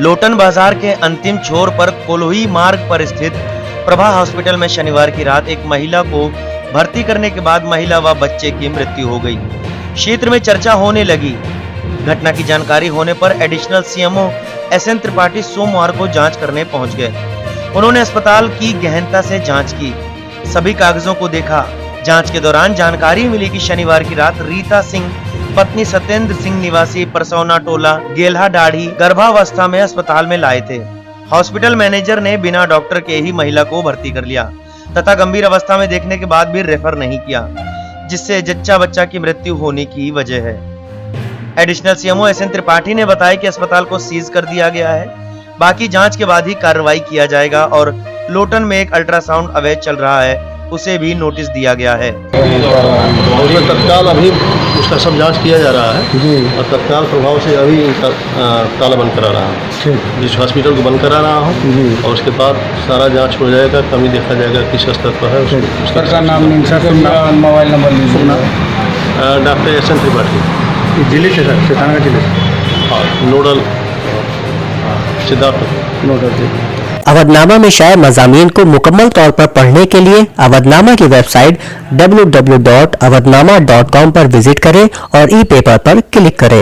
लोटन बाजार के अंतिम छोर पर कोल्हुई मार्ग पर स्थित प्रभा हॉस्पिटल में शनिवार की रात एक महिला को भर्ती करने के बाद महिला व बच्चे की मृत्यु हो गई। क्षेत्र में चर्चा होने लगी। घटना की जानकारी होने पर एडिशनल सीएमओ एसएन त्रिपाठी सोमवार को जांच करने पहुंच गए। उन्होंने अस्पताल की गहनता से जांच की, सभी कागजों को देखा। जांच के दौरान जानकारी मिली कि शनिवार की रात रीता सिंह पत्नी सत्येंद्र सिंह निवासी परसौना टोला गेल्हा दाढ़ी गर्भावस्था में अस्पताल में लाए थे। हॉस्पिटल मैनेजर ने बिना डॉक्टर के ही महिला को भर्ती कर लिया तथा गंभीर अवस्था में देखने के बाद भी रेफर नहीं किया, जिससे जच्चा बच्चा की मृत्यु होने की वजह है। एडिशनल सीएमओ एसएन त्रिपाठी ने बताया कि अस्पताल को सीज कर दिया गया है। बाकी जांच के बाद ही कार्रवाई किया जाएगा और लोटन में एक अल्ट्रासाउंड अवैध चल रहा है, उसे भी नोटिस दिया गया है। उसमें तत्काल अभी उसका सब जांच किया जा रहा है जी, और तत्काल प्रभाव से अभी इनका ताला बंद करा रहा हूँ, जिस हॉस्पिटल को बंद करा रहा हूँ जी, और उसके बाद सारा जांच हो जाएगा, कमी देखा जाएगा किस स्तर पर है। उसका नाम mobile number doctor S N Tripathi जिले से सर, थाना जिले से नोडल सिद्धार्थ नोडल। अवधनामा में शाये मज़ामीन को मुकम्मल तौर पर पढ़ने के लिए अवधनामा की वेबसाइट www.awadhnama.com पर विजिट करें और ई पेपर पर क्लिक करें।